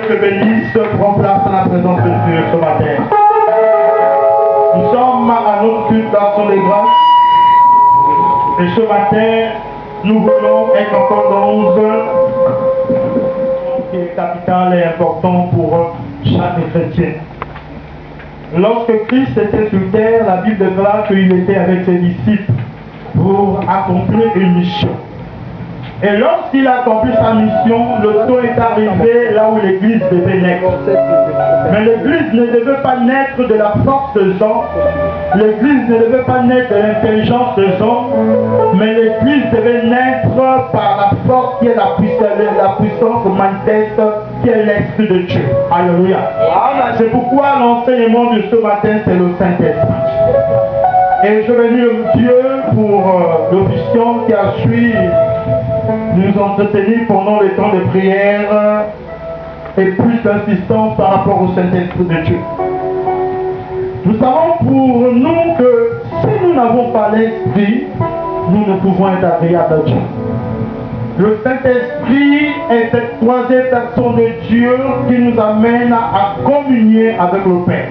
te bénisse. Prends place dans la présence de Dieu ce matin. Nous sommes à notre culte d'action des grâces. Et ce matin, nous voulons être encore dans qui est capital et important pour chaque chrétien. Lorsque Christ était sur terre, la Bible déclare qu'il était avec ses disciples pour accomplir une mission. Et lorsqu'il a accompli sa mission, le temps est arrivé là où l'Église devait naître. Mais l'Église ne devait pas naître de la force des hommes, l'Église ne devait pas naître de l'intelligence des hommes, mais l'Église devait naître par la force qui est la puissance manifeste, qui est l'Esprit de Dieu. Alléluia. C'est pourquoi l'enseignement de ce matin, c'est le Saint-Esprit. Et je bénis Dieu pour l'officiant qui a su nous entretenir pendant les temps de prière et plus d'insistance par rapport au Saint-Esprit de Dieu. Nous savons pour nous que si nous n'avons pas l'Esprit, nous ne pouvons être agréables à Dieu. Le Saint-Esprit est cette troisième personne de Dieu qui nous amène à communier avec le Père,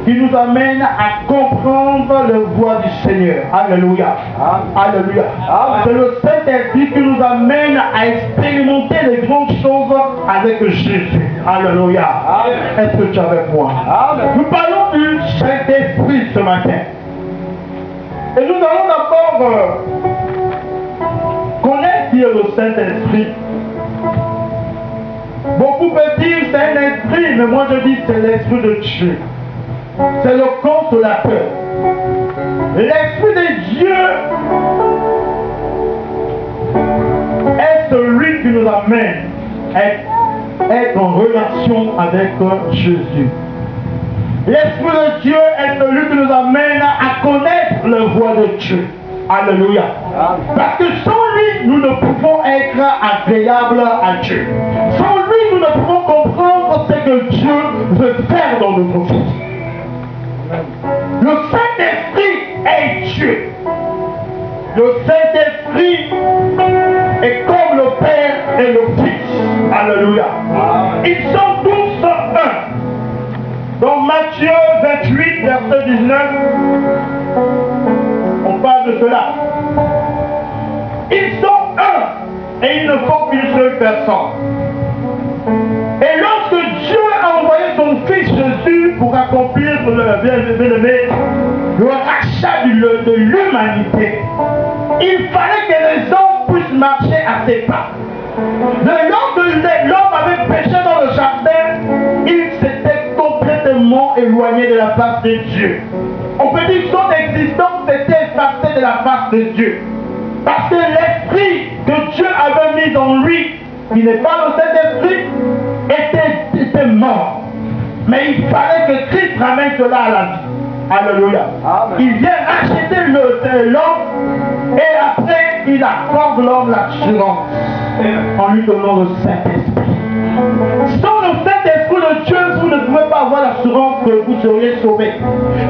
qui nous amène à comprendre la voix du Seigneur. Alléluia. Alléluia. C'est le Saint-Esprit qui nous amène à expérimenter les grandes choses avec Jésus. Alléluia. Est-ce que tu es avec moi? Nous parlons du Saint-Esprit ce matin. Et nous allons d'abord connaître qui est le Saint-Esprit. Beaucoup peuvent dire c'est un esprit, mais moi je dis c'est l'Esprit de Dieu. C'est le consolateur. L'Esprit de Dieu est celui qui nous amène à être en relation avec Jésus. L'Esprit de Dieu est celui qui nous amène à connaître la voix de Dieu. Alléluia. Parce que sans lui, nous ne pouvons être agréables à Dieu. Sans lui, nous ne pouvons comprendre ce que Dieu veut faire dans notre vie. Le Saint-Esprit est Dieu. Le Saint-Esprit est comme le Père et le Fils. Alléluia. Ils sont tous un. Dans Matthieu 28, verset 19, on parle de cela. Ils sont un et ils ne font qu'une seule personne. Et lorsque Dieu a envoyé son Fils Jésus pour accomplir le rachat de l'humanité, il fallait que les hommes puissent marcher à ses pas. Lorsque l'homme avait péché dans le jardin, il s'était complètement éloigné de la face de Dieu. On peut dire que son existence était effacée de la face de Dieu. Parce que l'esprit que Dieu avait mis en lui, qui n'est pas le Saint-Esprit, était mort. Mais il fallait que Christ ramène cela à la vie. Alléluia. Il vient acheter l'homme et après il accorde l'homme l'assurance en lui donnant le Saint-Esprit. Sans le Saint-Esprit de Dieu, vous ne pouvez pas avoir l'assurance que vous seriez sauvés.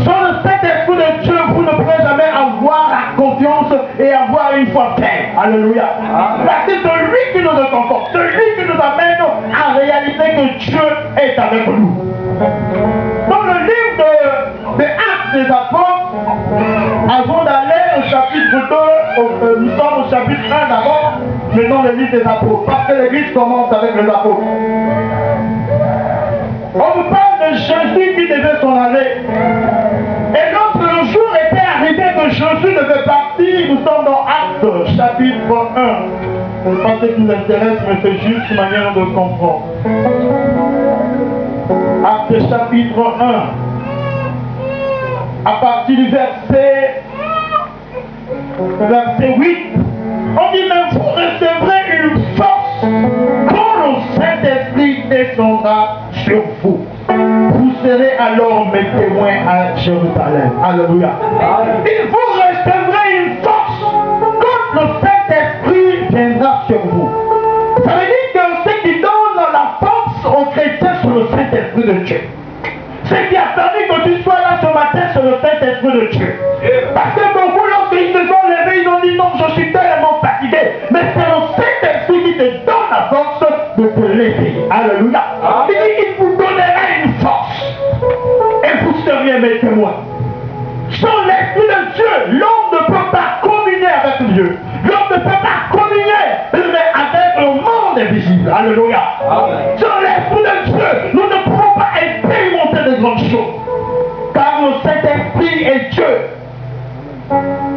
Sans le Saint-Esprit de Dieu, vous ne pourrez jamais avoir la confiance et avoir une foi pleine. Alléluia. Parce que c'est lui qui nous réconforte, c'est lui qui nous amène à réaliser que Dieu est avec nous. Dans le livre des Actes des Apôtres, avant d'aller au chapitre 2, nous sommes au chapitre 1 d'abord, mais dans le livre des Apôtres, parce que l'église commence avec les apôtres. On nous parle de Jésus qui devait s'en aller. Et lorsque le jour était arrivé que Jésus devait partir, nous sommes dans Actes chapitre 1. Ce n'est pas ce qui nous intéresse, mais c'est juste une manière de comprendre. Actes chapitre 1. À partir du verset 8, on dit, mais vous recevrez une force quand le Saint-Esprit descendra sur vous. Vous serez alors mes témoins à Jérusalem. Alléluia. Et vous recevrez une force quand le Saint-Esprit viendra sur vous. Ça veut dire que ce qui donne la force aux chrétiens, c'est le Saint-Esprit de Dieu. Ce qui a permis que tu sois là ce matin, c'est le Saint-Esprit de Dieu. Parce que beaucoup, lorsqu'ils se sont levés, ils ont dit non, je suis tellement fatigué. Mais c'est le Saint-Esprit qui te donne la force de te lever. Alléluia. Il dit, il vous donnera une force. Et vous seriez mes témoins. Sans l'Esprit de Dieu, l'homme ne peut pas communier avec Dieu. L'homme ne peut pas communier avec le monde invisible. Alléluia. Sans l'Esprit de Dieu, nous ne pouvons pas expérimenter de grandes choses. Car le Saint-Esprit est Dieu.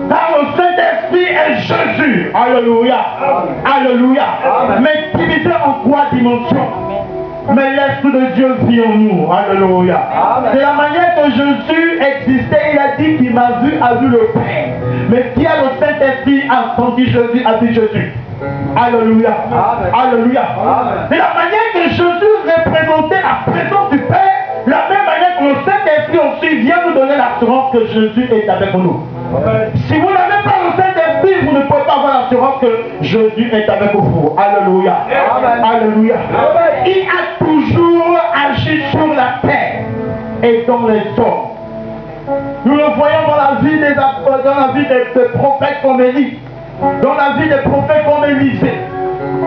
Car le Saint-Esprit est Jésus. Alléluia. Alléluia. Mais divisé en 3 dimensions. Mais l'Esprit de Dieu vit en nous. Alléluia. C'est la manière que Jésus existait. Il a dit qu'il m'a vu, a vu le Père. Mais qui a le Saint-Esprit a senti Jésus, a vu Jésus. Alléluia. Alléluia. C'est la manière que Jésus représentait la présence du Père. La même manière que le Saint-Esprit aussi vient nous donner l'assurance que Jésus est avec nous. Si vous n'avez pas le Saint-Esprit, vous ne pouvez pas avoir l'assurance que Jésus est avec vous. Alléluia. Alléluia. Il a toujours agi sur la terre et dans les hommes. Nous le voyons dans la vie des prophètes comme Élie, dans la vie des prophètes comme Élisée,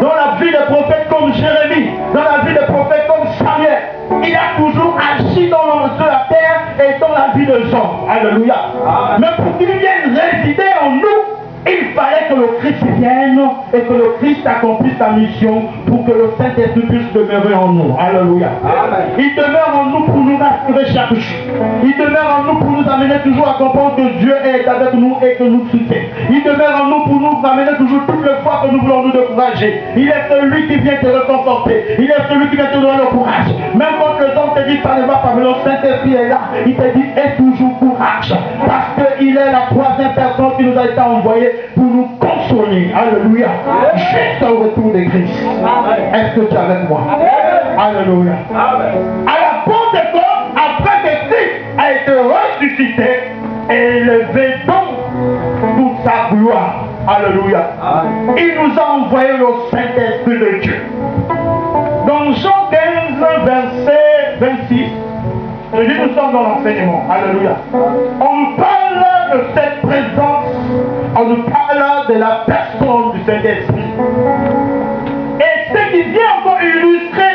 dans la vie des prophètes comme Jérémie, dans la vie des prophètes comme Samuel. Il a toujours agi sur la terre et dans la vie des hommes. Alléluia. Mais pour qu'il vienne résider en nous, il fallait que le Christ vienne et que le Christ accomplisse sa mission pour que le Saint-Esprit puisse demeurer en nous. Alléluia. Il demeure en nous pour nous rassurer chaque jour. Il demeure en nous pour nous amener toujours à comprendre que Dieu est avec nous et que nous soutient. Il demeure en nous pour nous amener toujours toutes les fois que nous voulons nous décourager. Il est celui qui vient te réconforter. Il est celui qui vient te donner le courage. Même quand les hommes te disent ça ne va pas, mais le Saint-Esprit est là. Il te dit aie toujours courage. Parce qu'il est la 3e personne qui nous a été envoyée pour nous consoler. Alléluia. Juste au retour de Christ. Est-ce que tu es avec moi? Alléluia. À la Pentecôte, après que Christ a été ressuscité et élevé dans toute sa gloire. Alléluia. Il nous a envoyé le Saint-Esprit de Dieu. Dans Jean 15, verset 26, nous sommes dans l'enseignement. Alléluia. On nous parle de cette présence. On nous parle de la personne du Saint-Esprit. Et ce qui vient encore illustrer,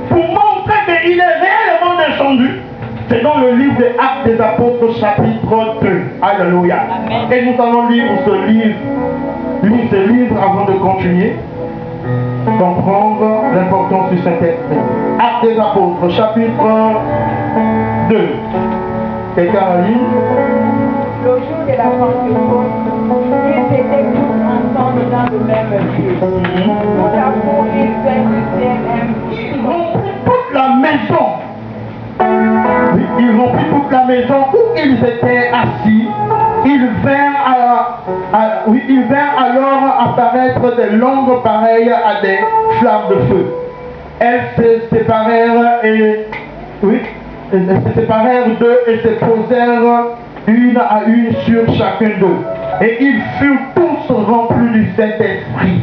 pour montrer qu'il est réellement descendu, c'est dans le livre des Actes des Apôtres, chapitre 2. Alléluia. Amen. Et nous allons lire ce livre avant de continuer, comprendre l'importance du Saint-Esprit. Actes des Apôtres, chapitre 2. Quelqu'un a lu? Le jour de la Pentecôte, ils étaient tous ensemble dans le même lieu. Tout à coup, ils vinrent du ciel Ils remplissent toute la maison. Oui, ils remplissent toute la maison où ils étaient assis. Ils vinrent alors apparaître des langues pareilles à des flammes de feu. Elles se séparèrent d'eux et se posèrent une à une sur chacun d'eux. Et ils furent tous remplis du Saint-Esprit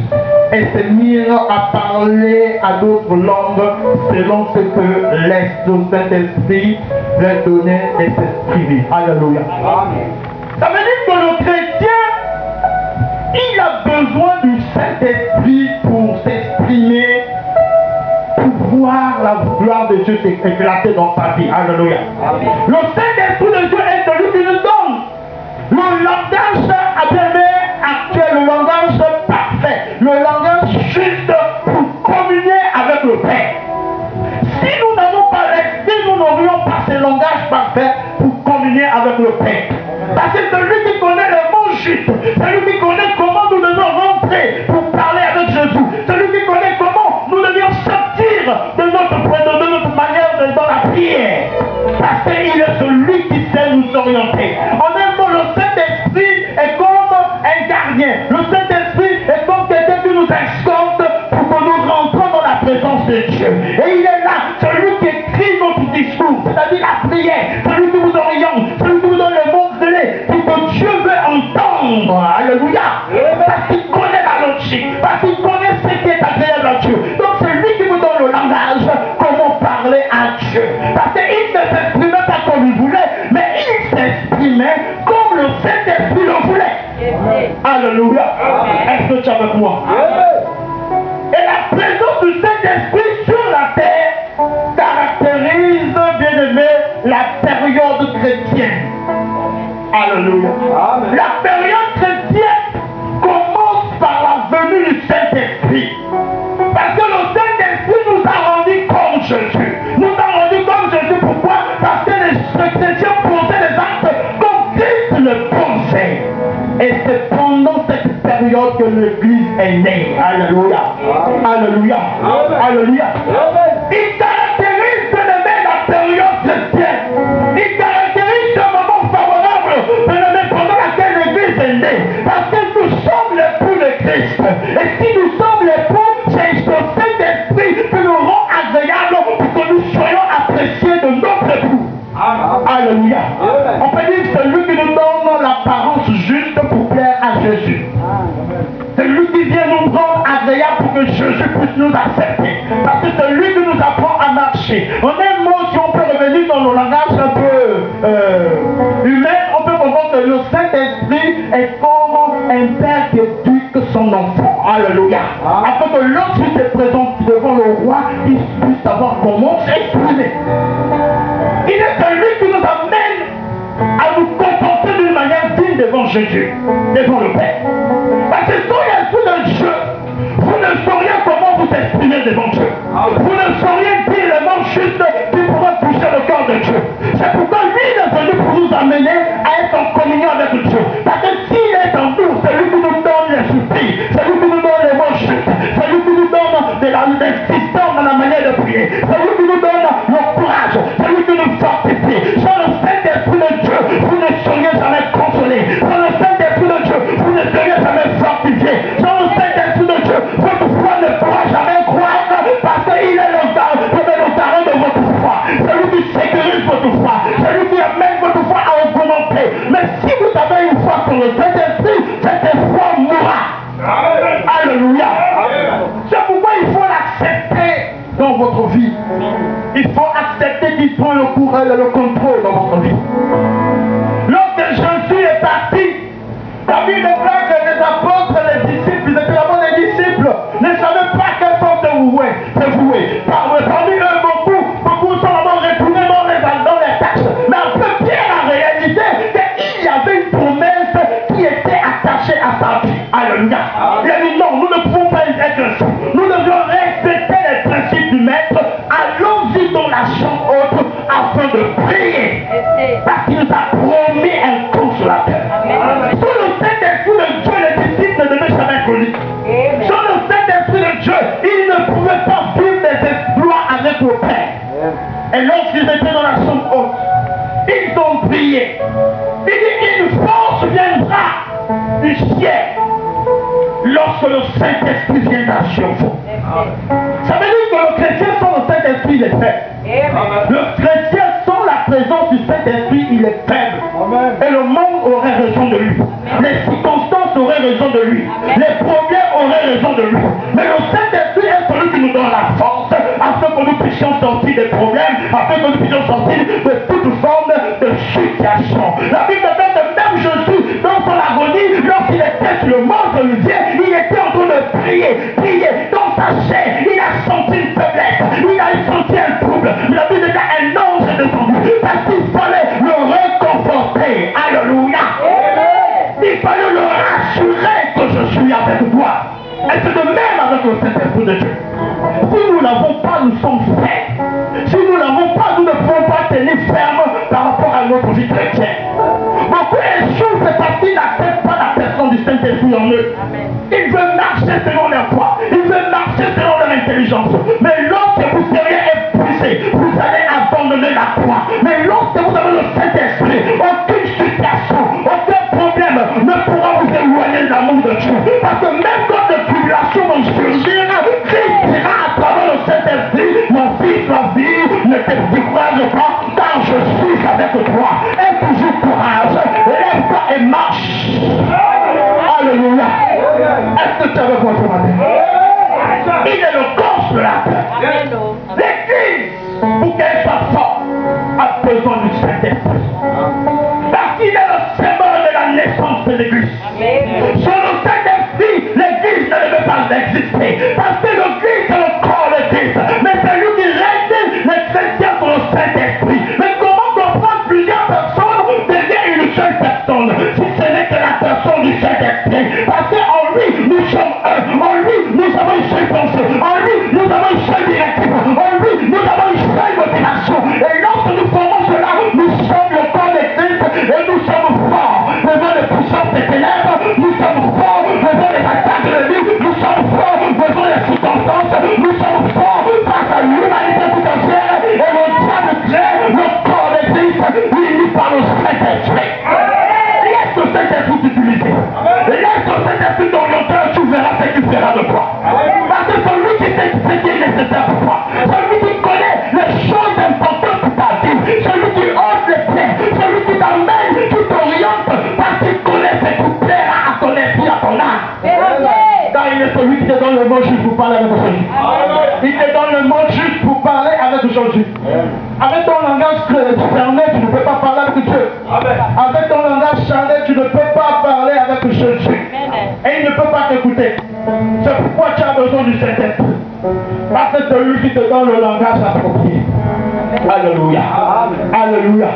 et se mirent à parler à d'autres langues selon ce que le Saint-Esprit leur donnait de s'exprimer. Alléluia. Amen. Ça veut dire que le chrétien, il a besoin du Saint-Esprit pour s'exprimer, pour voir la gloire de Dieu s'éclater dans sa vie. Alléluia. Amen. Le Saint-Esprit de Dieu est celui qui nous donne le langage actuel, le langage parfait, le langage juste pour communier avec le Père. Si nous n'avons pas l'esprit, nous n'aurions pas ce langage parfait pour communier avec le Père. Parce que celui qui connaît le mot juste, celui qui connaît comment nous devons rentrer pour parler avec Jésus, celui qui connaît comment nous devons sortir de notre manière dans la prière. Parce qu'il est celui qui sait nous orienter. En un mot, le Saint-Esprit est comme un gardien. Le Saint-Esprit est comme quelqu'un qui nous escorte pour que nous rentrons dans la présence de Dieu. Et il est là, celui qui écrit notre discours, c'est-à-dire la prière, celui qui vous oriente, celui qui vous donne les mots clés, pour que Dieu veut entendre. Alléluia. Parce qu'il connaît la logique, parce qu'il connaît ce qui est agréable à Dieu. Donc c'est lui qui vous donne le langage, comment parler à Dieu. Parce qu'il ne s'exprimait pas comme il voulait, mais il s'exprimait comme le Saint-Esprit le voulait. Alléluia. Est-ce que tu es avec moi? Et la présence du Saint-Esprit la période chrétienne. Alléluia. La période chrétienne commence par la venue du Saint-Esprit. Parce que le Saint-Esprit nous a rendus comme Jésus. Nous a rendus comme Jésus. Pourquoi? Parce que les chrétiens posaient les actes comme Christ le pensait. Et c'est pendant cette période que l'Église est née. Alléluia. Alléluia. Alléluia. Il caractérise la période chrétienne. Il caractérise ce moment favorable pendant laquelle l'Église est née. Parce que nous sommes l'époux de Christ. Et si nous sommes l'époux, c'est le Saint-Esprit qui nous rend agréable pour que nous soyons appréciés de notre époux. Alléluia. On peut dire que c'est lui qui nous donne l'apparence juste pour plaire à Jésus. C'est lui qui vient nous rendre agréable pour que Jésus puisse nous accepter. Parce que c'est lui qui nous apprend à marcher. En un mot, si on peut revenir dans le langage un peu humain, on peut comprendre que le Saint-Esprit est comme un père qui éduque son enfant. Alléluia. Afin que lorsqu'il se présente devant le roi, il puisse savoir comment s'exprimer. Il est celui qui nous amène à nous comporter d'une manière digne devant Jésus, devant le Père. Parce que sans l'Esprit de Dieu, vous ne sauriez comment vous exprimer devant Dieu. Vous ne sauriez dire les mots justes qui pourraient toucher le cœur de Dieu. C'est pourquoi lui est venu pour nous amener à être en communion avec Dieu. Parce que s'il est en nous, c'est lui qui nous donne les soucis, c'est lui qui nous donne les mots justes, c'est lui qui nous donne de l'insistance dans la manière de prier, c'est lui qui nous donne le courage, c'est lui qui nous fortifie. Sans le Saint-Esprit de Dieu, vous ne seriez jamais consolé. Sans le Saint-Esprit de Dieu, vous ne seriez jamais fortifié. Sans le Saint-Esprit de Dieu, votre foi ne pourra jamais croître parce qu'il est le garant de votre foi. C'est lui qui sécurise votre foi. C'est lui qui amène votre foi à augmenter. Mais si vous avez une foi sur le Saint-Esprit, cette foi mourra. Alléluia. C'est pourquoi il faut l'accepter dans votre vie. Il faut accepter qu'il prend le courage et le contrôle dans votre vie. Lorsque Jésus est parti, la Bible déclare que les apôtres, les disciples, les éclaireurs des disciples ne savaient pas quelle sorte de vouer. Parmi eux, beaucoup sont d'abord retournés dans les tâches. Mais un peu Pierre, en réalité, qu'il y avait une promesse qui était attachée à sa vie. Alléluia. Il a dit non, nous ne pouvons pas être ainsi. Nous devions respecter les principes du maître. Allons-y dans la chambre haute afin de prier. Parce qu'il nous a promis un consolateur. Sous le Saint-Esprit de Dieu, les disciples ne devaient jamais connu. Sous le Saint-Esprit de Dieu, ils ne pouvaient pas vivre des exploits avec le Père. Et lorsqu'ils étaient dans la chambre haute, ils ont prié. Il dit une force viendra du ciel lorsque le Saint-Esprit viendra sur vous. Ça veut dire que le chrétien sans le Saint-Esprit, il est faible. Le chrétien sans la présence du Saint-Esprit, il est faible. Et le monde aurait raison de lui. Les circonstances auraient raison de lui. Les problèmes auraient raison de lui. Mais le Saint-Esprit est celui qui nous donne la force afin que nous puissions sortir des problèmes, afin que nous puissions sortir de toute forme de situation. La Bible dit que même Jésus, dans son agonie, lorsqu'il était sur le mont Olivier, il était en train de prier dans sa chair. Il a senti une faiblesse, il a senti un trouble. La Bible dit qu'un ange est descendu parce qu'il fallait le réconforter. Alléluia. Il fallait le rassurer que je suis avec toi. Et c'est de même avec le Saint-Esprit de Dieu. Si nous n'avons pas, nous sommes faibles. Si nous n'avons pas, nous ne pouvons pas tenir ferme par rapport à notre vie chrétienne. Beaucoup échouent, c'est parce qu'ils n'acceptent pas la personne du Saint-Esprit en eux. Ils veulent marcher selon leur foi. Ils veulent marcher selon leur intelligence. Mais lorsque vous seriez épuisé, vous allez abandonner la foi. Mais lorsque vous avez le Saint-Esprit, aucune situation, aucun problème ne pourra vous éloigner de l'amour de Dieu. Parce que même quand des tribulations vont surgir, Christ dira à travers le Saint-Esprit, mon fils, ma vie, ne te décourage pas, car je suis avec toi. Aie toujours courage, lève-toi et marche. Alléluia. Est-ce que tu avais quoi ce matin? Il est le consolateur. L'Église, pour qu'elle soit forte, a besoin du Saint-Esprit. Parce qu'il est le symbole de la naissance de l'Église. Sans le Saint-Esprit, l'Église ne devait pas exister. Parce que l'Église, c'est le corps de Christ. Mais c'est lui qui règne les chrétiens sur le Saint-Esprit. Mais comment foi. Celui qui connaît les choses importantes pour ta vie. Celui qui ose les pieds. Celui qui t'emmène, qui t'oriente. Parce qu'il connaît ce qui plaira à ton esprit, à ton âme. Car il est celui qui te donne le mot juste pour parler avec son Jésus. Il te donne le mot juste pour parler avec son Jésus. Avec ton langage charnel, tu ne peux pas parler avec Dieu. Avec ton langage charnel, tu ne peux pas parler avec Jésus. Et il ne peut pas t'écouter. C'est pourquoi tu as besoin du Saint-Esprit. Parce que c'est lui qui te donne le langage approprié. Alléluia. Alléluia.